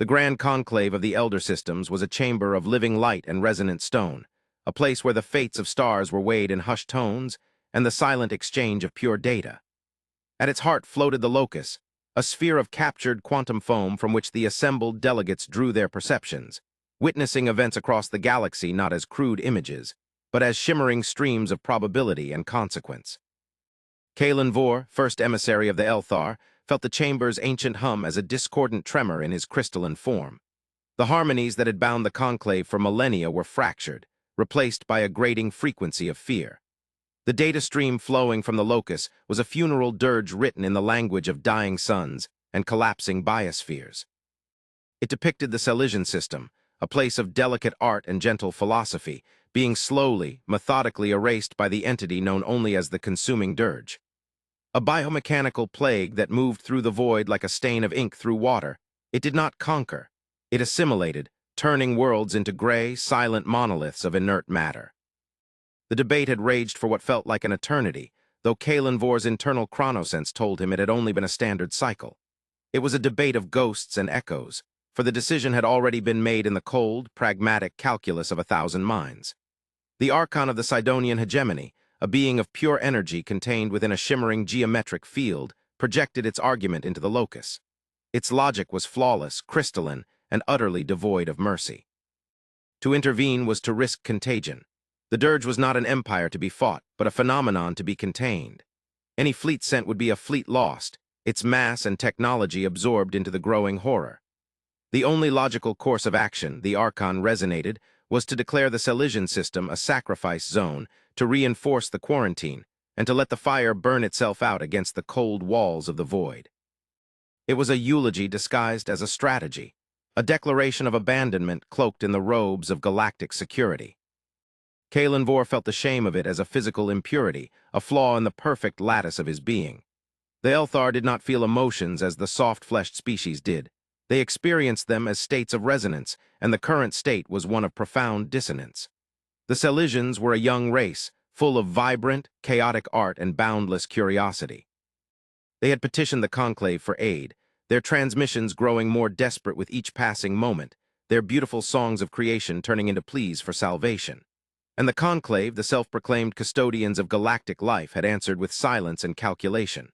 The grand conclave of the Elder Systems was a chamber of living light and resonant stone, a place where the fates of stars were weighed in hushed tones and the silent exchange of pure data. At its heart floated the locus, a sphere of captured quantum foam from which the assembled delegates drew their perceptions, witnessing events across the galaxy not as crude images, but as shimmering streams of probability and consequence. Kalen Vor, first emissary of the Elthar, felt the chamber's ancient hum as a discordant tremor in his crystalline form. The harmonies that had bound the conclave for millennia were fractured, replaced by a grating frequency of fear. The data stream flowing from the locus was a funeral dirge written in the language of dying suns and collapsing biospheres. It depicted the Selesian system, a place of delicate art and gentle philosophy, being slowly, methodically erased by the entity known only as the consuming dirge. A biomechanical plague that moved through the void like a stain of ink through water, it did not conquer. It assimilated, turning worlds into gray, silent monoliths of inert matter. The debate had raged for what felt like an eternity, though Kalen Vor's internal chronosense told him it had only been a standard cycle. It was a debate of ghosts and echoes, for the decision had already been made in the cold, pragmatic calculus of 1,000 minds. The archon of the Sidonian hegemony, a being of pure energy contained within a shimmering geometric field, projected its argument into the locus. Its logic was flawless, crystalline, and utterly devoid of mercy. To intervene was to risk contagion. The dirge was not an empire to be fought, but a phenomenon to be contained. Any fleet sent would be a fleet lost, its mass and technology absorbed into the growing horror. The only logical course of action, the Archon resonated, was to declare the Selesian system a sacrifice zone, to reinforce the quarantine, and to let the fire burn itself out against the cold walls of the void. It was a eulogy disguised as a strategy, a declaration of abandonment cloaked in the robes of galactic security. Kalen Vor felt the shame of it as a physical impurity, a flaw in the perfect lattice of his being. The Elthar did not feel emotions as the soft-fleshed species did. They experienced them as states of resonance, and the current state was one of profound dissonance. The Selesians were a young race, full of vibrant, chaotic art and boundless curiosity. They had petitioned the conclave for aid, their transmissions growing more desperate with each passing moment, their beautiful songs of creation turning into pleas for salvation. And the conclave, the self-proclaimed custodians of galactic life, had answered with silence and calculation.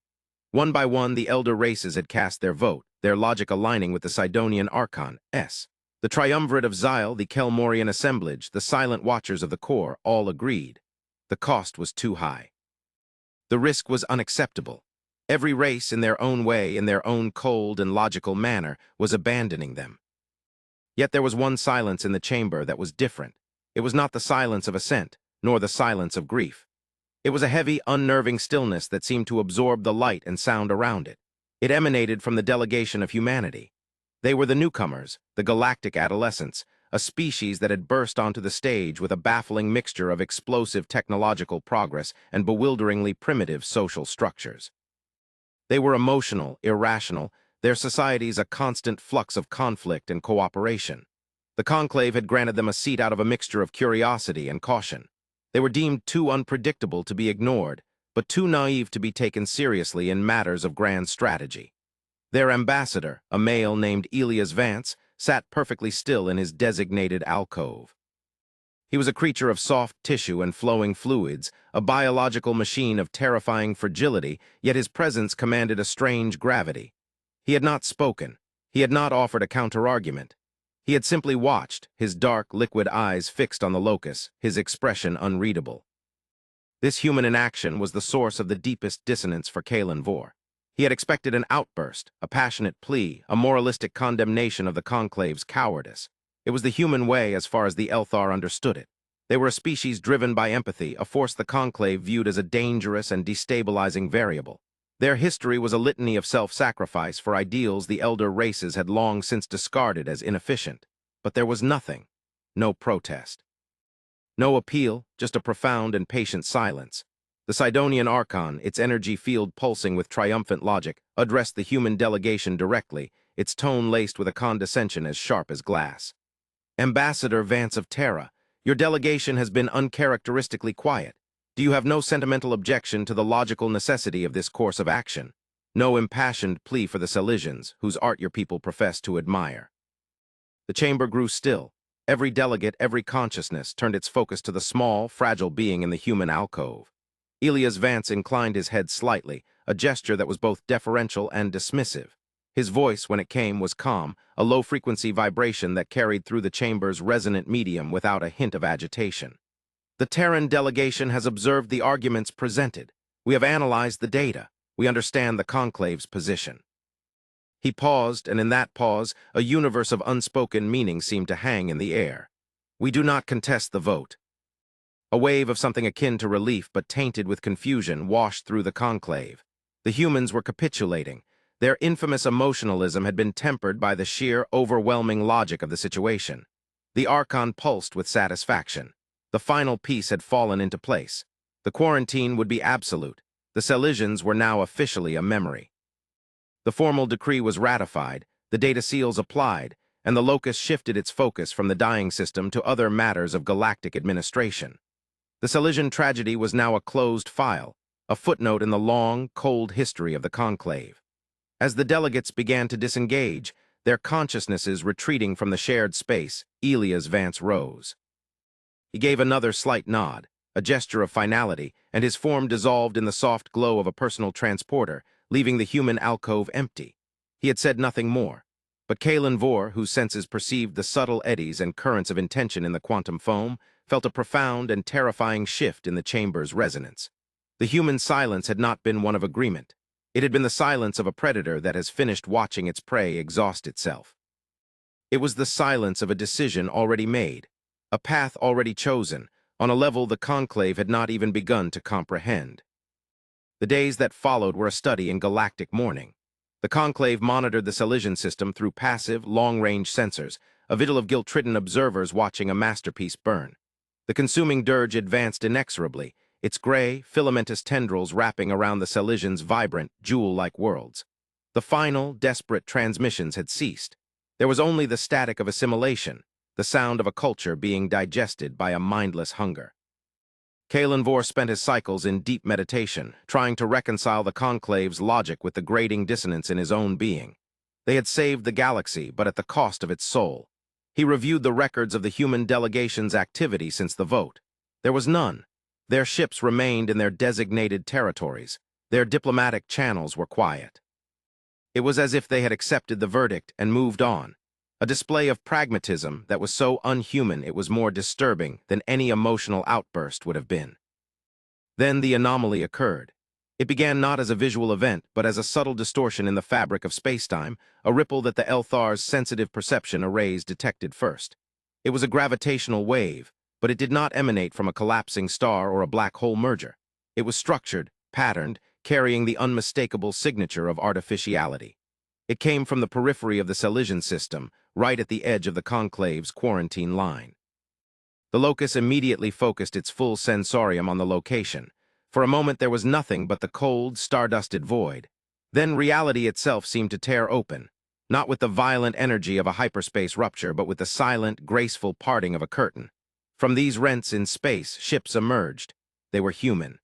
One by one, the elder races had cast their vote, their logic aligning with the Sidonian Archon, S. The triumvirate of Xyle, the Kelmorian assemblage, the silent watchers of the core, all agreed. The cost was too high. The risk was unacceptable. Every race, in their own way, in their own cold and logical manner, was abandoning them. Yet there was one silence in the chamber that was different. It was not the silence of assent, nor the silence of grief. It was a heavy, unnerving stillness that seemed to absorb the light and sound around it. It emanated from the delegation of humanity. They were the newcomers, the galactic adolescents, a species that had burst onto the stage with a baffling mixture of explosive technological progress and bewilderingly primitive social structures. They were emotional, irrational, their societies a constant flux of conflict and cooperation. The conclave had granted them a seat out of a mixture of curiosity and caution. They were deemed too unpredictable to be ignored, but too naive to be taken seriously in matters of grand strategy. Their ambassador, a male named Elias Vance, sat perfectly still in his designated alcove. He was a creature of soft tissue and flowing fluids, a biological machine of terrifying fragility, yet his presence commanded a strange gravity. He had not spoken. He had not offered a counterargument. He had simply watched, his dark, liquid eyes fixed on the locus, his expression unreadable. This human inaction was the source of the deepest dissonance for Kalen Vor. He had expected an outburst, a passionate plea, a moralistic condemnation of the conclave's cowardice. It was the human way as far as the Elthar understood it. They were a species driven by empathy, a force the conclave viewed as a dangerous and destabilizing variable. Their history was a litany of self-sacrifice for ideals the elder races had long since discarded as inefficient. But there was nothing, no protest. No appeal, just a profound and patient silence. The Sidonian Archon, its energy field pulsing with triumphant logic, addressed the human delegation directly, its tone laced with a condescension as sharp as glass. Ambassador Vance of Terra, your delegation has been uncharacteristically quiet. Do you have no sentimental objection to the logical necessity of this course of action? No impassioned plea for the Selesians, whose art your people profess to admire? The chamber grew still. Every delegate, every consciousness turned its focus to the small, fragile being in the human alcove. Elias Vance inclined his head slightly, a gesture that was both deferential and dismissive. His voice, when it came, was calm, a low-frequency vibration that carried through the chamber's resonant medium without a hint of agitation. The Terran delegation has observed the arguments presented. We have analyzed the data. We understand the conclave's position. He paused, and in that pause, a universe of unspoken meaning seemed to hang in the air. We do not contest the vote. A wave of something akin to relief but tainted with confusion washed through the conclave. The humans were capitulating. Their infamous emotionalism had been tempered by the sheer, overwhelming logic of the situation. The Archon pulsed with satisfaction. The final piece had fallen into place. The quarantine would be absolute. The Selesians were now officially a memory. The formal decree was ratified, the data seals applied, and the locus shifted its focus from the dying system to other matters of galactic administration. The Selesian tragedy was now a closed file, a footnote in the long, cold history of the conclave. As the delegates began to disengage, their consciousnesses retreating from the shared space, Elias Vance rose. He gave another slight nod, a gesture of finality, and his form dissolved in the soft glow of a personal transporter, leaving the human alcove empty. He had said nothing more. But Kalen Vor, whose senses perceived the subtle eddies and currents of intention in the quantum foam, felt a profound and terrifying shift in the chamber's resonance. The human silence had not been one of agreement. It had been the silence of a predator that has finished watching its prey exhaust itself. It was the silence of a decision already made, a path already chosen, on a level the conclave had not even begun to comprehend. The days that followed were a study in galactic mourning. The conclave monitored the Selesian system through passive, long-range sensors, a vigil of guilt-ridden observers watching a masterpiece burn. The consuming dirge advanced inexorably, its gray, filamentous tendrils wrapping around the Selesians' vibrant, jewel-like worlds. The final, desperate transmissions had ceased. There was only the static of assimilation, the sound of a culture being digested by a mindless hunger. Kalen Vor spent his cycles in deep meditation, trying to reconcile the conclave's logic with the grating dissonance in his own being. They had saved the galaxy, but at the cost of its soul. He reviewed the records of the human delegation's activity since the vote. There was none. Their ships remained in their designated territories. Their diplomatic channels were quiet. It was as if they had accepted the verdict and moved on. A display of pragmatism that was so unhuman it was more disturbing than any emotional outburst would have been. Then the anomaly occurred. It began not as a visual event, but as a subtle distortion in the fabric of spacetime, a ripple that the Elthar's sensitive perception arrays detected first. It was a gravitational wave, but it did not emanate from a collapsing star or a black hole merger. It was structured, patterned, carrying the unmistakable signature of artificiality. It came from the periphery of the Selesian system, right at the edge of the conclave's quarantine line. The locus immediately focused its full sensorium on the location. For a moment there was nothing but the cold, star-dusted void. Then reality itself seemed to tear open, not with the violent energy of a hyperspace rupture, but with the silent, graceful parting of a curtain. From these rents in space, ships emerged. They were human.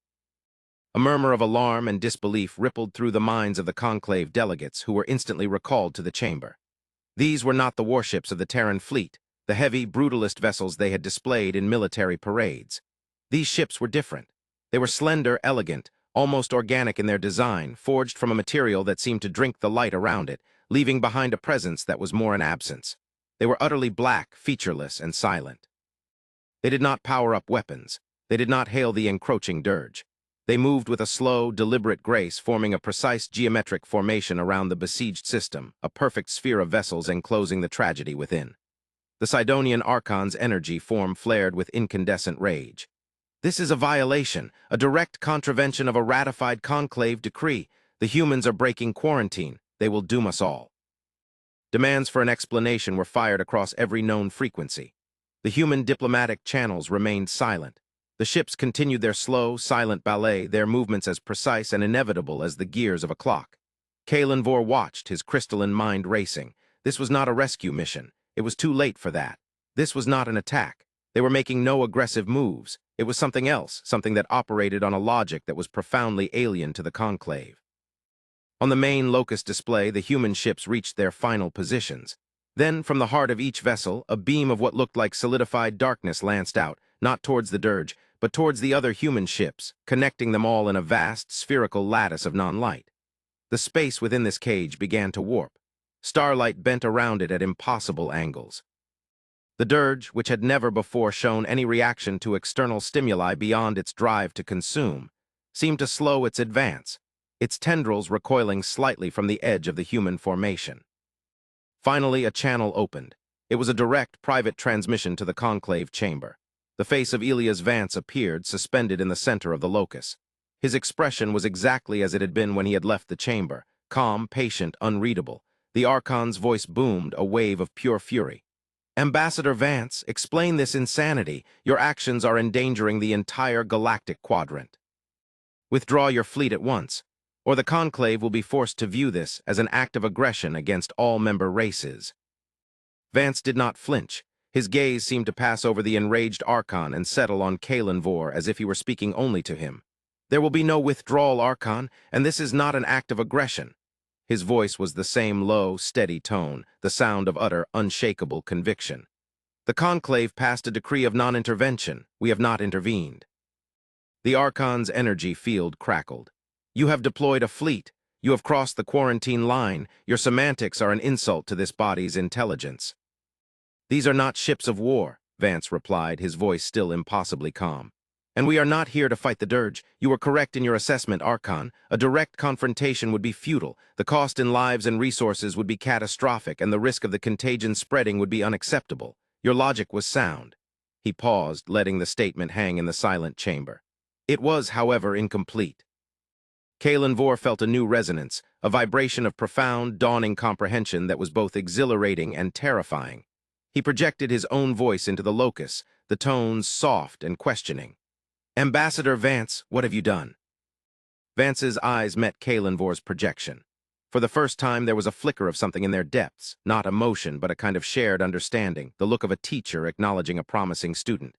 A murmur of alarm and disbelief rippled through the minds of the conclave delegates, who were instantly recalled to the chamber. These were not the warships of the Terran fleet, the heavy, brutalist vessels they had displayed in military parades. These ships were different. They were slender, elegant, almost organic in their design, forged from a material that seemed to drink the light around it, leaving behind a presence that was more an absence. They were utterly black, featureless, and silent. They did not power up weapons. They did not hail the encroaching dirge. They moved with a slow, deliberate grace, forming a precise geometric formation around the besieged system, a perfect sphere of vessels enclosing the tragedy within. The Sidonian Archon's energy form flared with incandescent rage. This is a violation, a direct contravention of a ratified conclave decree. The humans are breaking quarantine. They will doom us all. Demands for an explanation were fired across every known frequency. The human diplomatic channels remained silent. The ships continued their slow, silent ballet, their movements as precise and inevitable as the gears of a clock. Kalen Vor watched, his crystalline mind racing. This was not a rescue mission. It was too late for that. This was not an attack. They were making no aggressive moves. It was something else, something that operated on a logic that was profoundly alien to the conclave. On the main locus display, the human ships reached their final positions. Then, from the heart of each vessel, a beam of what looked like solidified darkness lanced out, not towards the dirge, but towards the other human ships, connecting them all in a vast, spherical lattice of non-light. The space within this cage began to warp. Starlight bent around it at impossible angles. The dirge, which had never before shown any reaction to external stimuli beyond its drive to consume, seemed to slow its advance, its tendrils recoiling slightly from the edge of the human formation. Finally, a channel opened. It was a direct, private transmission to the conclave chamber. The face of Elias Vance appeared, suspended in the center of the locus. His expression was exactly as it had been when he had left the chamber, calm, patient, unreadable. The Archon's voice boomed, a wave of pure fury. "Ambassador Vance, explain this insanity. Your actions are endangering the entire galactic quadrant. Withdraw your fleet at once, or the Conclave will be forced to view this as an act of aggression against all member races." Vance did not flinch. His gaze seemed to pass over the enraged Archon and settle on Kalen Vor as if he were speaking only to him. "There will be no withdrawal, Archon, and this is not an act of aggression." His voice was the same low, steady tone, the sound of utter, unshakable conviction. "The Conclave passed a decree of non-intervention. We have not intervened." The Archon's energy field crackled. "You have deployed a fleet. You have crossed the quarantine line. Your semantics are an insult to this body's intelligence." "These are not ships of war," Vance replied, his voice still impossibly calm. "And we are not here to fight the dirge. You were correct in your assessment, Archon. A direct confrontation would be futile. The cost in lives and resources would be catastrophic, and the risk of the contagion spreading would be unacceptable. Your logic was sound." He paused, letting the statement hang in the silent chamber. It was, however, incomplete. Kalen Vor felt a new resonance, a vibration of profound, dawning comprehension that was both exhilarating and terrifying. He projected his own voice into the locus, the tones soft and questioning. "Ambassador Vance, what have you done?" Vance's eyes met Kalen Vor's projection. For the first time, there was a flicker of something in their depths, not emotion, but a kind of shared understanding, the look of a teacher acknowledging a promising student.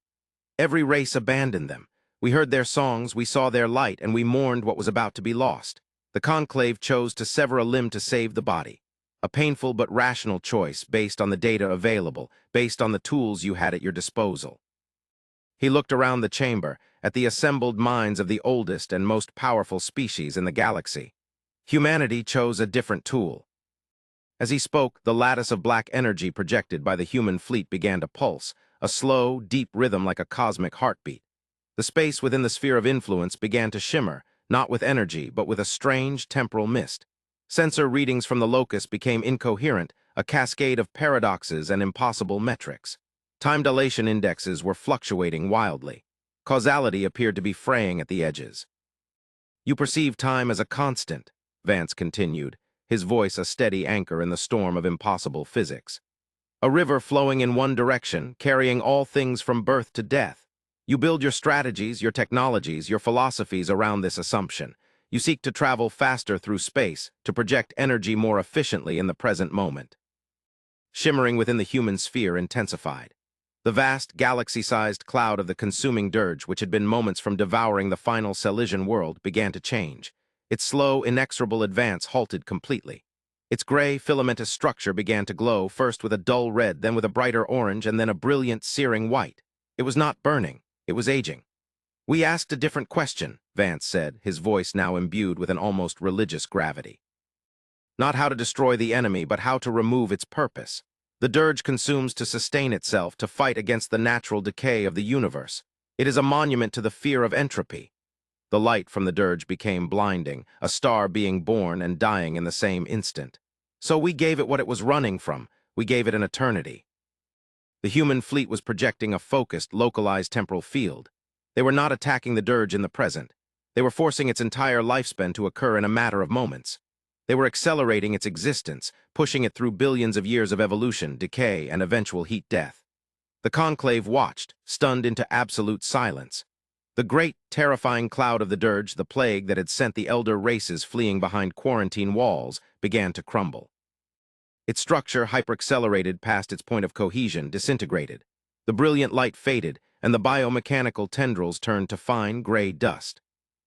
"Every race abandoned them. We heard their songs, we saw their light, and we mourned what was about to be lost. The Conclave chose to sever a limb to save the body. A painful but rational choice based on the data available, based on the tools you had at your disposal." He looked around the chamber, at the assembled minds of the oldest and most powerful species in the galaxy. Humanity chose a different tool. As he spoke, the lattice of black energy projected by the human fleet began to pulse, a slow, deep rhythm like a cosmic heartbeat. The space within the sphere of influence began to shimmer, not with energy, but with a strange temporal mist. Sensor readings from the locus became incoherent, a cascade of paradoxes and impossible metrics. Time dilation indexes were fluctuating wildly. Causality appeared to be fraying at the edges. "You perceive time as a constant," Vance continued, his voice a steady anchor in the storm of impossible physics. "A river flowing in one direction, carrying all things from birth to death. You build your strategies, your technologies, your philosophies around this assumption. You seek to travel faster through space, to project energy more efficiently in the present moment." Shimmering within the human sphere intensified. The vast, galaxy-sized cloud of the consuming dirge, which had been moments from devouring the final Selesian world, began to change. Its slow, inexorable advance halted completely. Its gray, filamentous structure began to glow, first with a dull red, then with a brighter orange, and then a brilliant, searing white. It was not burning. It was aging. "We asked a different question," Vance said, his voice now imbued with an almost religious gravity. "Not how to destroy the enemy, but how to remove its purpose. The dirge consumes to sustain itself, to fight against the natural decay of the universe. It is a monument to the fear of entropy." The light from the dirge became blinding, a star being born and dying in the same instant. "So we gave it what it was running from. We gave it an eternity." The human fleet was projecting a focused, localized temporal field. They were not attacking the dirge in the present. They were forcing its entire lifespan to occur in a matter of moments. They were accelerating its existence, pushing it through billions of years of evolution, decay, and eventual heat death. The Conclave watched, stunned into absolute silence. The great, terrifying cloud of the dirge, the plague that had sent the elder races fleeing behind quarantine walls, began to crumble. Its structure hyperaccelerated past its point of cohesion, disintegrated. The brilliant light faded, and the biomechanical tendrils turned to fine, gray dust.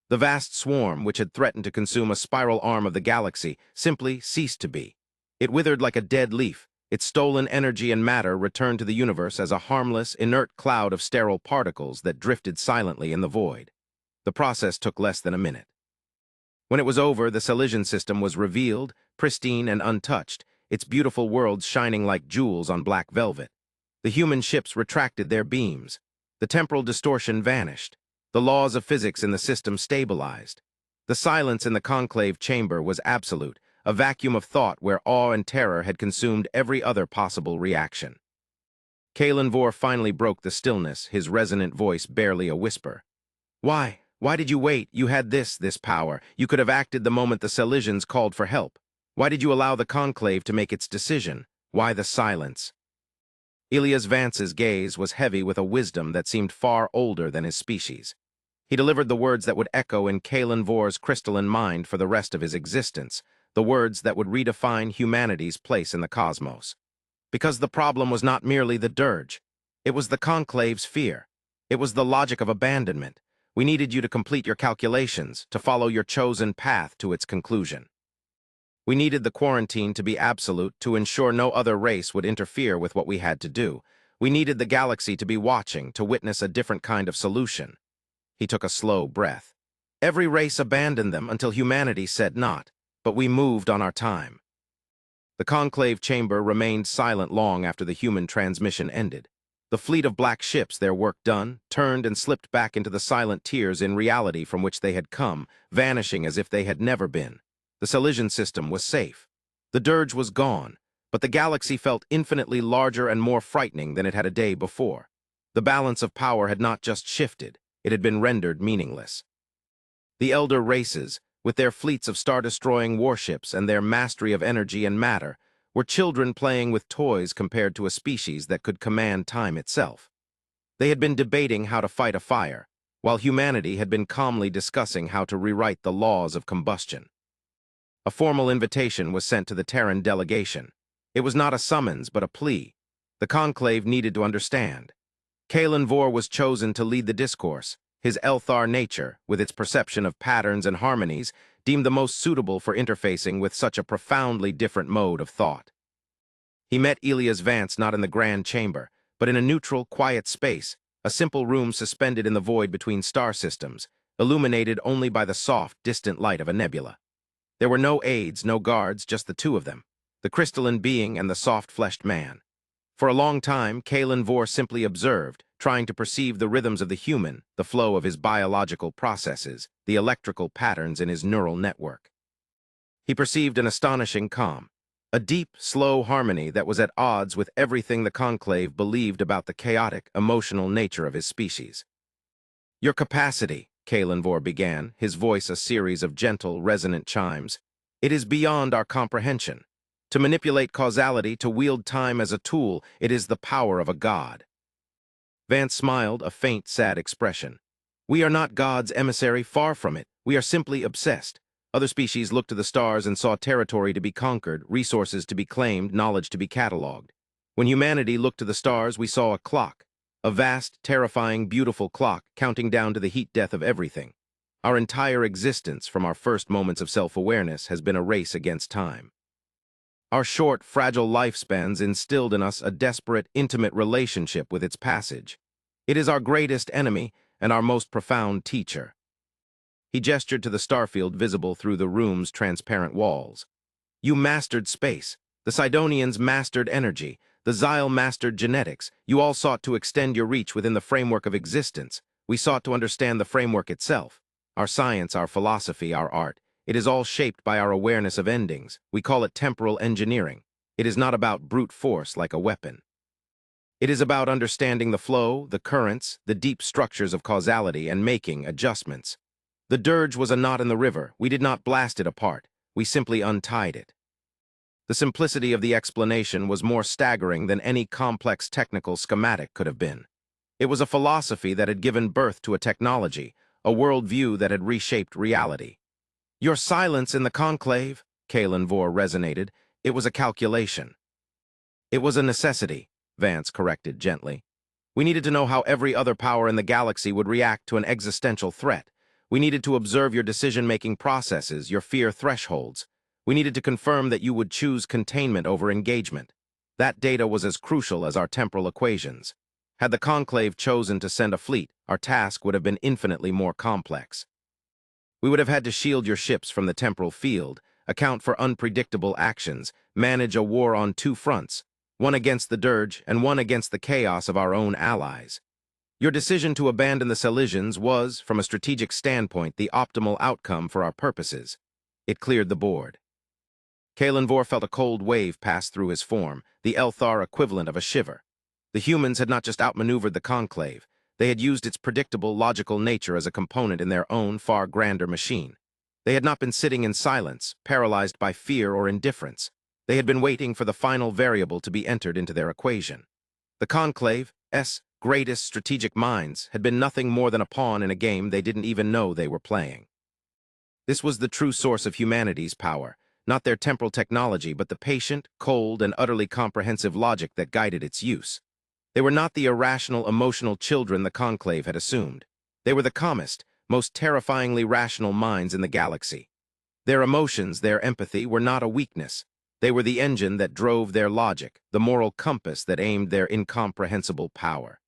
The vast swarm, which had threatened to consume a spiral arm of the galaxy, simply ceased to be. It withered like a dead leaf, Its stolen energy and matter returned to the universe as a harmless, inert cloud of sterile particles that drifted silently in the void. The process took less than a minute. When it was over, the Scifi system was revealed, pristine and untouched, its beautiful worlds shining like jewels on black velvet. The human ships retracted their beams. The temporal distortion vanished. The laws of physics in the system stabilized. The silence in the conclave chamber was absolute, a vacuum of thought where awe and terror had consumed every other possible reaction. Kalen Vor finally broke the stillness, his resonant voice barely a whisper. Why? Why did you wait? You had this power. You could have acted the moment the Scifians called for help. Why did you allow the conclave to make its decision? Why the silence? Elias Vance's gaze was heavy with a wisdom that seemed far older than his species. He delivered the words that would echo in Kalen Vor's crystalline mind for the rest of his existence, the words that would redefine humanity's place in the cosmos. Because the problem was not merely the dirge. It was the conclave's fear. It was the logic of abandonment. We needed you to complete your calculations, to follow your chosen path to its conclusion. We needed the quarantine to be absolute to ensure no other race would interfere with what we had to do. We needed the galaxy to be watching, to witness a different kind of solution. He took a slow breath. Every race abandoned them until humanity said not, but we moved on our time. The conclave chamber remained silent long after the human transmission ended. The fleet of black ships, their work done, turned and slipped back into the silent tiers in reality from which they had come, vanishing as if they had never been. The Scifi system was safe. The dirge was gone, but the galaxy felt infinitely larger and more frightening than it had a day before. The balance of power had not just shifted, it had been rendered meaningless. The elder races, with their fleets of star-destroying warships and their mastery of energy and matter, were children playing with toys compared to a species that could command time itself. They had been debating how to fight a fire, while humanity had been calmly discussing how to rewrite the laws of combustion. A formal invitation was sent to the Terran delegation. It was not a summons, but a plea. The conclave needed to understand. Kalen Vor was chosen to lead the discourse. His Elthar nature, with its perception of patterns and harmonies, deemed the most suitable for interfacing with such a profoundly different mode of thought. He met Elias Vance not in the grand chamber, but in a neutral, quiet space, a simple room suspended in the void between star systems, illuminated only by the soft, distant light of a nebula. There were no aides, no guards, just the two of them, the crystalline being and the soft-fleshed man. For a long time, Kalen Vor simply observed, trying to perceive the rhythms of the human, the flow of his biological processes, the electrical patterns in his neural network. He perceived an astonishing calm, a deep, slow harmony that was at odds with everything the conclave believed about the chaotic, emotional nature of his species. Your capacity, Kalen Vor began, his voice a series of gentle, resonant chimes. It is beyond our comprehension. To manipulate causality, to wield time as a tool, it is the power of a god. Vance smiled, a faint, sad expression. We are not God's emissary, far from it. We are simply obsessed. Other species looked to the stars and saw territory to be conquered, resources to be claimed, knowledge to be catalogued. When humanity looked to the stars, we saw a clock. A vast, terrifying, beautiful clock, counting down to the heat death of everything. Our entire existence, from our first moments of self-awareness, has been a race against time. Our short, fragile lifespans instilled in us a desperate, intimate relationship with its passage. It is our greatest enemy and our most profound teacher. He gestured to the starfield visible through the room's transparent walls. You mastered space. The Sidonians mastered energy. The Xyle mastered genetics. You all sought to extend your reach within the framework of existence. We sought to understand the framework itself. Our science, our philosophy, our art. It is all shaped by our awareness of endings. We call it temporal engineering. It is not about brute force like a weapon. It is about understanding the flow, the currents, the deep structures of causality and making adjustments. The dirge was a knot in the river. We did not blast it apart. We simply untied it. The simplicity of the explanation was more staggering than any complex technical schematic could have been. It was a philosophy that had given birth to a technology, a worldview that had reshaped reality. Your silence in the conclave, Kalen Vor resonated. It was a calculation. It was a necessity, Vance corrected gently. We needed to know how every other power in the galaxy would react to an existential threat. We needed to observe your decision-making processes, your fear thresholds. We needed to confirm that you would choose containment over engagement. That data was as crucial as our temporal equations. Had the Conclave chosen to send a fleet, our task would have been infinitely more complex. We would have had to shield your ships from the temporal field, account for unpredictable actions, manage a war on two fronts, one against the Dirge and one against the chaos of our own allies. Your decision to abandon the Selesians was, from a strategic standpoint, the optimal outcome for our purposes. It cleared the board. Kalenvor felt a cold wave pass through his form, the Elthar equivalent of a shiver. The humans had not just outmaneuvered the Conclave, they had used its predictable, logical nature as a component in their own, far grander machine. They had not been sitting in silence, paralyzed by fear or indifference. They had been waiting for the final variable to be entered into their equation. The Conclave's greatest strategic minds had been nothing more than a pawn in a game they didn't even know they were playing. This was the true source of humanity's power, not their temporal technology, but the patient, cold, and utterly comprehensive logic that guided its use. They were not the irrational, emotional children the Conclave had assumed. They were the calmest, most terrifyingly rational minds in the galaxy. Their emotions, their empathy, were not a weakness. They were the engine that drove their logic, the moral compass that aimed their incomprehensible power.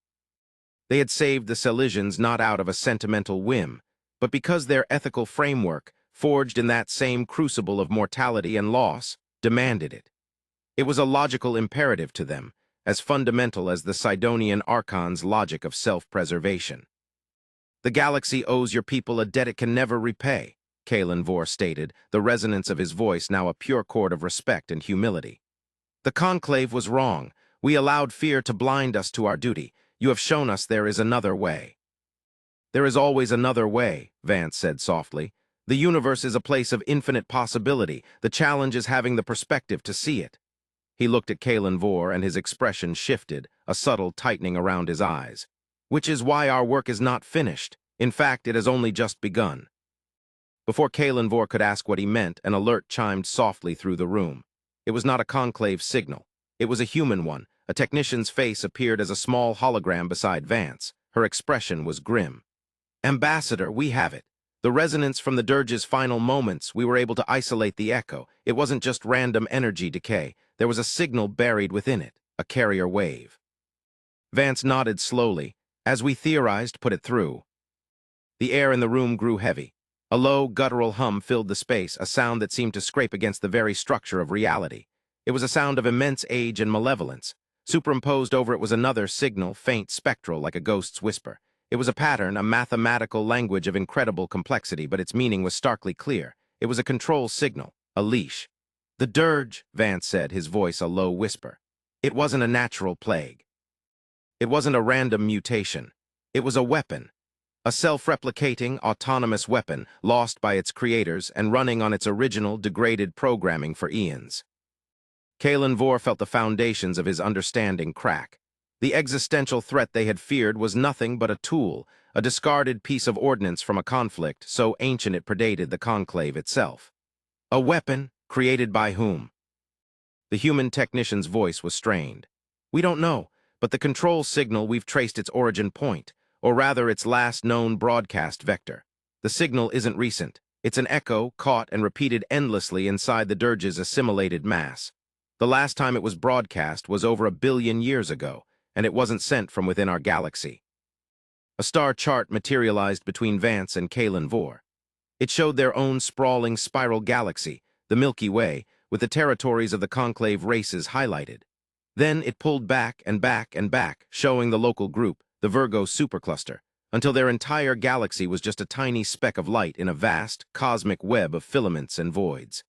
They had saved the Selesians not out of a sentimental whim, but because their ethical framework, forged in that same crucible of mortality and loss, demanded it. It was a logical imperative to them, as fundamental as the Sidonian Archon's logic of self-preservation. The galaxy owes your people a debt it can never repay, Kalenvor stated, the resonance of his voice now a pure chord of respect and humility. The Conclave was wrong. We allowed fear to blind us to our duty. You have shown us there is another way. There is always another way, Vance said softly. The universe is a place of infinite possibility. The challenge is having the perspective to see it. He looked at Kalenvor and his expression shifted, a subtle tightening around his eyes. Which is why our work is not finished. In fact, it has only just begun. Before Kalenvor could ask what he meant, an alert chimed softly through the room. It was not a Conclave signal. It was a human one. A technician's face appeared as a small hologram beside Vance. Her expression was grim. Ambassador, we have it. The resonance from the Dirge's final moments, we were able to isolate the echo. It wasn't just random energy decay. There was a signal buried within it, a carrier wave. Vance nodded slowly. As we theorized, put it through. The air in the room grew heavy. A low, guttural hum filled the space, a sound that seemed to scrape against the very structure of reality. It was a sound of immense age and malevolence. Superimposed over it was another signal, faint, spectral, like a ghost's whisper. It was a pattern, a mathematical language of incredible complexity, but its meaning was starkly clear. It was a control signal, a leash. The Dirge, Vance said, his voice a low whisper. It wasn't a natural plague. It wasn't a random mutation. It was a weapon. A self-replicating, autonomous weapon, lost by its creators and running on its original, degraded programming for eons. Kalenvor felt the foundations of his understanding crack. The existential threat they had feared was nothing but a tool, a discarded piece of ordnance from a conflict so ancient it predated the Conclave itself. A weapon created by whom? The human technician's voice was strained. We don't know, but the control signal we've traced its origin point, or rather its last known broadcast vector. The signal isn't recent. It's an echo caught and repeated endlessly inside the Dirge's assimilated mass. The last time it was broadcast was over 1 billion years ago, and it wasn't sent from within our galaxy. A star chart materialized between Vance and Kalenvor. It showed their own sprawling spiral galaxy, the Milky Way, with the territories of the Conclave races highlighted. Then it pulled back and back and back, showing the local group, the Virgo supercluster, until their entire galaxy was just a tiny speck of light in a vast, cosmic web of filaments and voids.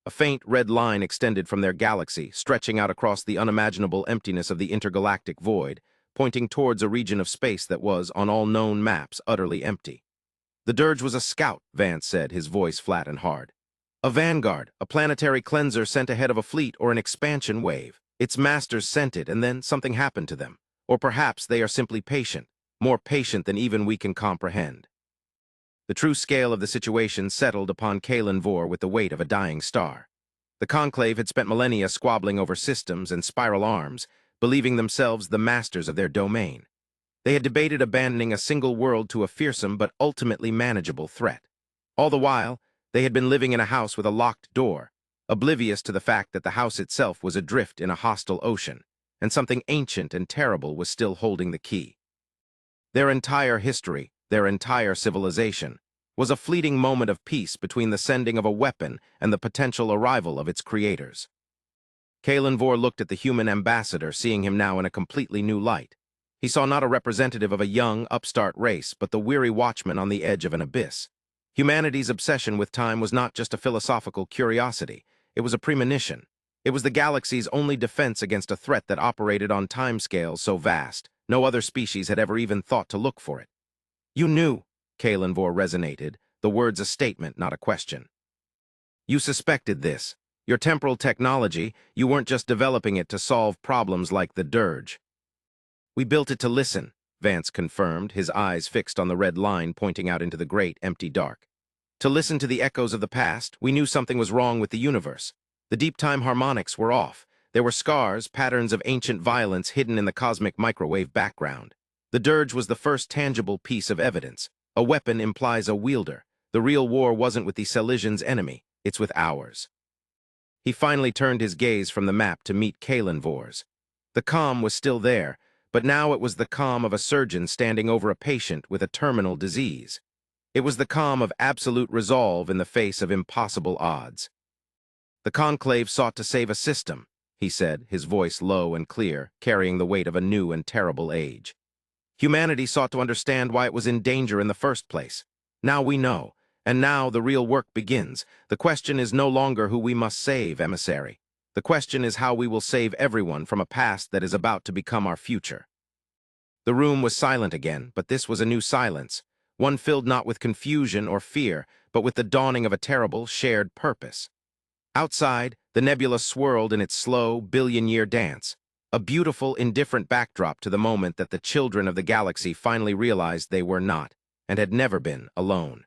A faint red line extended from their galaxy, stretching out across the unimaginable emptiness of the intergalactic void, pointing towards a region of space that was, on all known maps, utterly empty. The Dirge was a scout, Vance said, his voice flat and hard. A vanguard, a planetary cleanser sent ahead of a fleet or an expansion wave. Its masters sent it, and then something happened to them. Or perhaps they are simply patient, more patient than even we can comprehend. The true scale of the situation settled upon Kalenvor with the weight of a dying star. The Conclave had spent millennia squabbling over systems and spiral arms, believing themselves the masters of their domain. They had debated abandoning a single world to a fearsome but ultimately manageable threat. All the while, they had been living in a house with a locked door, oblivious to the fact that the house itself was adrift in a hostile ocean, and something ancient and terrible was still holding the key. Their entire history, their entire civilization, was a fleeting moment of peace between the sending of a weapon and the potential arrival of its creators. Kalenvor looked at the human ambassador, seeing him now in a completely new light. He saw not a representative of a young, upstart race, but the weary watchman on the edge of an abyss. Humanity's obsession with time was not just a philosophical curiosity, it was a premonition. It was the galaxy's only defense against a threat that operated on timescales so vast, no other species had ever even thought to look for it. "You knew," Kalenvor resonated, the words a statement, not a question. "You suspected this. Your temporal technology, you weren't just developing it to solve problems like the dirge." "We built it to listen," Vance confirmed, his eyes fixed on the red line pointing out into the great, empty dark. "To listen to the echoes of the past, we knew something was wrong with the universe. The deep-time harmonics were off. There were scars, patterns of ancient violence hidden in the cosmic microwave background. The dirge was the first tangible piece of evidence. A weapon implies a wielder. The real war wasn't with the Selesians' enemy, it's with ours." He finally turned his gaze from the map to meet Kalenvor's. The calm was still there, but now it was the calm of a surgeon standing over a patient with a terminal disease. It was the calm of absolute resolve in the face of impossible odds. "The Conclave sought to save a system," he said, his voice low and clear, carrying the weight of a new and terrible age. "Humanity sought to understand why it was in danger in the first place. Now we know, and now the real work begins. The question is no longer who we must save, emissary. The question is how we will save everyone from a past that is about to become our future." The room was silent again, but this was a new silence, one filled not with confusion or fear, but with the dawning of a terrible, shared purpose. Outside, the nebula swirled in its slow, billion-year dance, a beautiful, indifferent backdrop to the moment that the children of the galaxy finally realized they were not, and had never been, alone.